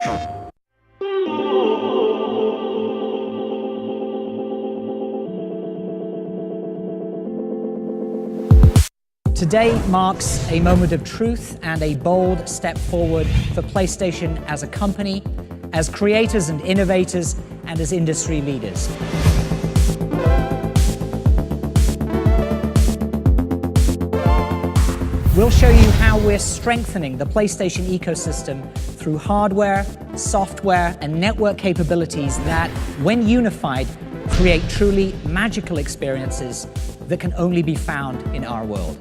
Today marks a moment of truth and a bold step forward for PlayStation as a company, as creators and innovators, and as industry leaders. We'll show you how we're strengthening the PlayStation ecosystem through hardware, software, and network capabilities that, when unified, create truly magical experiences that can only be found in our world.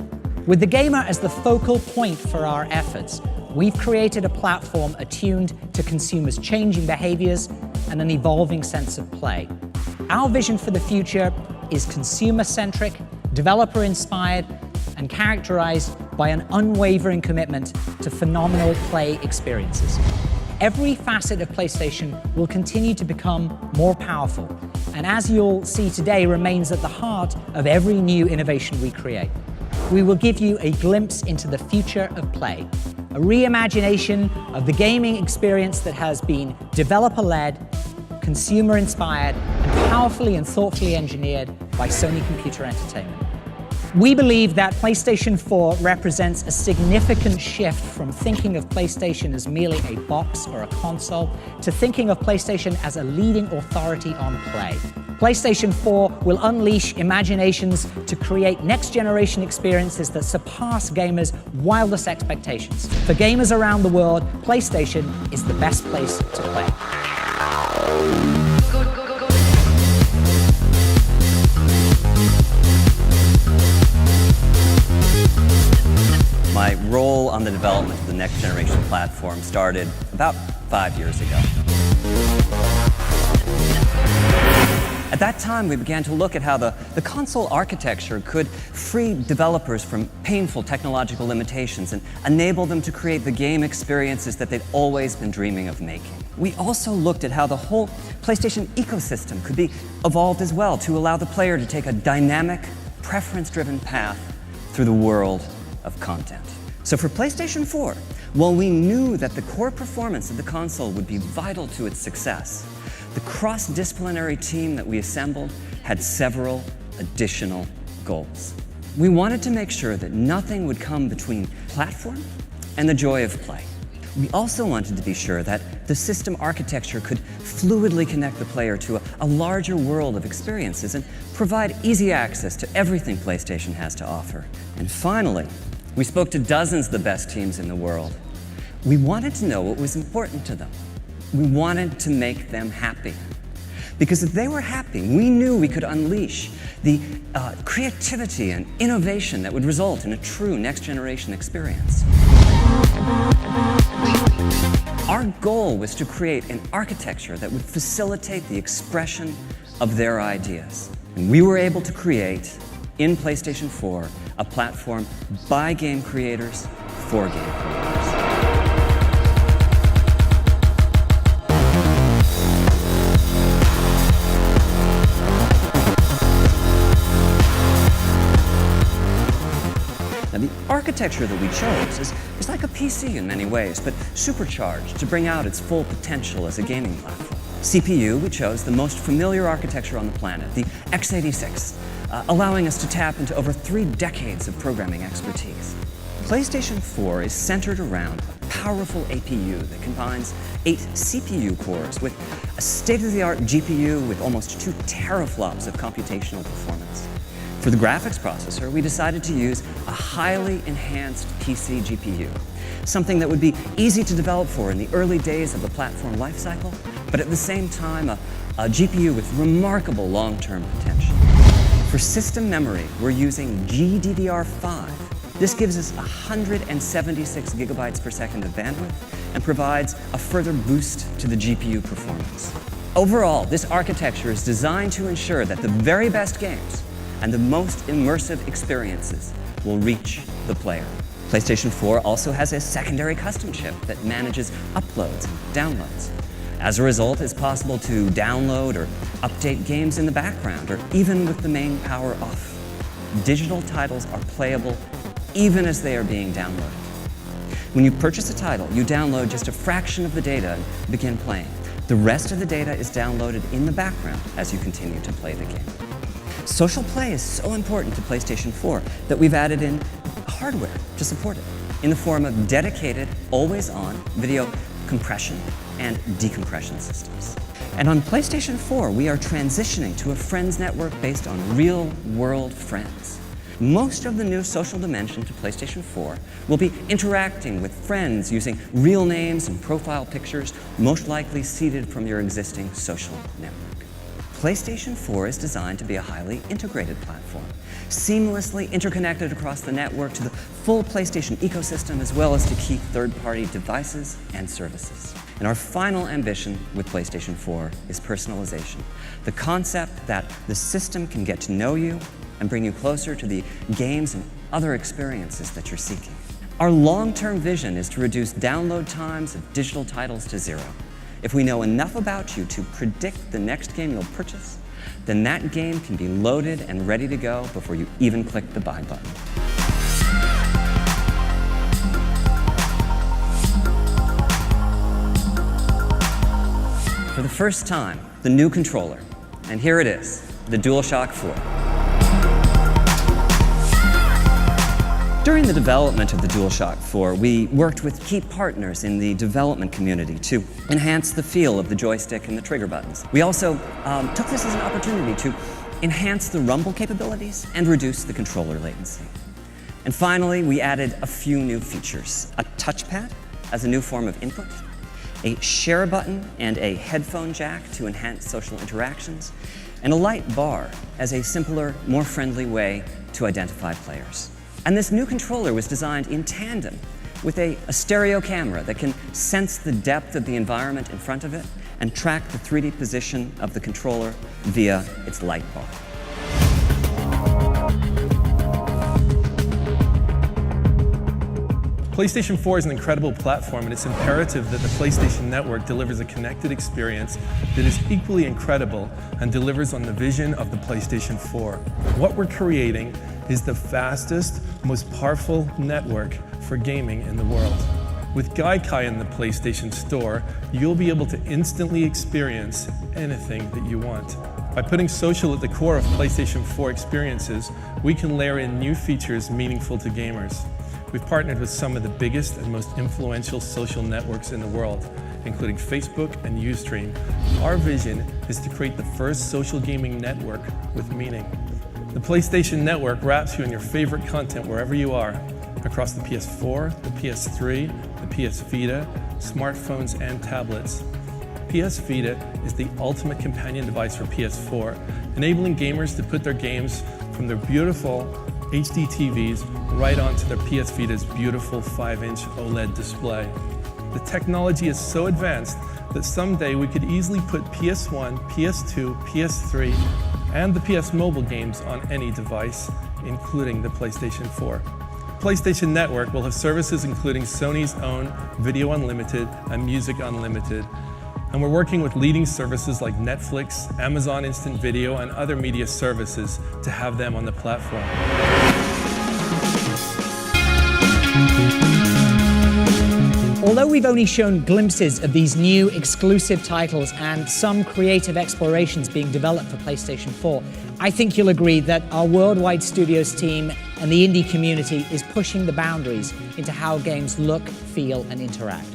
With the gamer as the focal point for our efforts, we've created a platform attuned to consumers' changing behaviors and an evolving sense of play. Our vision for the future is consumer-centric, developer-inspired, and characterized by an unwavering commitment to phenomenal play experiences. Every facet of PlayStation will continue to become more powerful, and as you'll see today, remains at the heart of every new innovation we create. We will give you a glimpse into the future of play, a reimagination of the gaming experience that has been developer-led, consumer-inspired, and powerfully and thoughtfully engineered by Sony Computer Entertainment. We believe that PlayStation 4 represents a significant shift from thinking of PlayStation as merely a box or a console to thinking of PlayStation as a leading authority on play. PlayStation 4 will unleash imaginations to create next-generation experiences that surpass gamers' wildest expectations. For gamers around the world, PlayStation is the best place to play. My role on the development of the next generation platform started about 5 years ago. At that time, we began to look at how the console architecture could free developers from painful technological limitations and enable them to create the game experiences that they'd always been dreaming of making. We also looked at how the whole PlayStation ecosystem could be evolved as well to allow the player to take a dynamic, preference-driven path through the world of content. So for PlayStation 4, while we knew that the core performance of the console would be vital to its success, the cross-disciplinary team that we assembled had several additional goals. We wanted to make sure that nothing would come between platform and the joy of play. We also wanted to be sure that the system architecture could fluidly connect the player to a larger world of experiences and provide easy access to everything PlayStation has to offer. And finally, we spoke to dozens of the best teams in the world. We wanted to know what was important to them. We wanted to make them happy. Because if they were happy, we knew we could unleash the creativity and innovation that would result in a true next-generation experience. Our goal was to create an architecture that would facilitate the expression of their ideas. And we were able to create, in PlayStation 4, a platform by game creators for game creators. Now, the architecture that we chose is like a PC in many ways, but supercharged to bring out its full potential as a gaming platform. CPU, we chose the most familiar architecture on the planet, the x86, allowing us to tap into over 3 decades of programming expertise. PlayStation 4 is centered around a powerful APU that combines 8 CPU cores with a state-of-the-art GPU with almost 2 teraflops of computational performance. For the graphics processor, we decided to use a highly enhanced PC GPU, something that would be easy to develop for in the early days of the platform lifecycle, but at the same time, a GPU with remarkable long-term potential. For system memory, we're using GDDR5. This gives us 176 gigabytes per second of bandwidth and provides a further boost to the GPU performance. Overall, this architecture is designed to ensure that the very best games and the most immersive experiences will reach the player. PlayStation 4 also has a secondary custom chip that manages uploads and downloads. As a result, it's possible to download or update games in the background or even with the main power off. Digital titles are playable even as they are being downloaded. When you purchase a title, you download just a fraction of the data and begin playing. The rest of the data is downloaded in the background as you continue to play the game. Social play is so important to PlayStation 4 that we've added in hardware to support it in the form of dedicated, always-on video compression and decompression systems. And on PlayStation 4, we are transitioning to a friends network based on real-world friends. Most of the new social dimension to PlayStation 4 will be interacting with friends using real names and profile pictures, most likely seeded from your existing social network. PlayStation 4 is designed to be a highly integrated platform, seamlessly interconnected across the network to the full PlayStation ecosystem, as well as to key third-party devices and services. And our final ambition with PlayStation 4 is personalization, the concept that the system can get to know you and bring you closer to the games and other experiences that you're seeking. Our long-term vision is to reduce download times of digital titles to zero. If we know enough about you to predict the next game you'll purchase, then that game can be loaded and ready to go before you even click the buy button. For the first time, the new controller, and here it is, the DualShock 4. During the development of the DualShock 4, we worked with key partners in the development community to enhance the feel of the joystick and the trigger buttons. We also took this as an opportunity to enhance the rumble capabilities and reduce the controller latency. And finally, we added a few new features: a touchpad as a new form of input, a share button and a headphone jack to enhance social interactions, and a light bar as a simpler, more friendly way to identify players. And this new controller was designed in tandem with a stereo camera that can sense the depth of the environment in front of it and track the 3D position of the controller via its light bar. PlayStation 4 is an incredible platform, and it's imperative that the PlayStation Network delivers a connected experience that is equally incredible and delivers on the vision of the PlayStation 4. What we're creating is the fastest, most powerful network for gaming in the world. With Gaikai in the PlayStation Store, you'll be able to instantly experience anything that you want. By putting social at the core of PlayStation 4 experiences, we can layer in new features meaningful to gamers. We've partnered with some of the biggest and most influential social networks in the world, including Facebook and Ustream. Our vision is to create the first social gaming network with meaning. The PlayStation Network wraps you in your favorite content wherever you are, across the PS4, the PS3, the PS Vita, smartphones and tablets. PS Vita is the ultimate companion device for PS4, enabling gamers to put their games from their beautiful HD TVs right onto their PS Vita's beautiful 5-inch OLED display. The technology is so advanced that someday we could easily put PS1, PS2, PS3, and the PS Mobile games on any device, including the PlayStation 4. PlayStation Network will have services including Sony's own Video Unlimited and Music Unlimited, and we're working with leading services like Netflix, Amazon Instant Video, and other media services to have them on the platform. Although we've only shown glimpses of these new exclusive titles and some creative explorations being developed for PlayStation 4, I think you'll agree that our worldwide studios team and the indie community is pushing the boundaries into how games look, feel, and interact.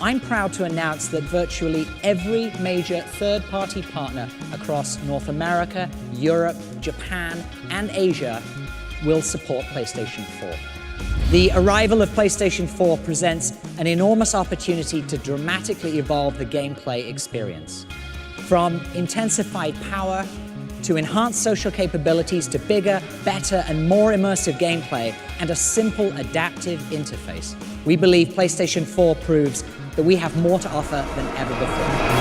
I'm proud to announce that virtually every major third-party partner across North America, Europe, Japan, and Asia will support PlayStation 4. The arrival of PlayStation 4 presents an enormous opportunity to dramatically evolve the gameplay experience. From intensified power to enhanced social capabilities to bigger, better, and more immersive gameplay and a simple adaptive interface, we believe PlayStation 4 proves that we have more to offer than ever before.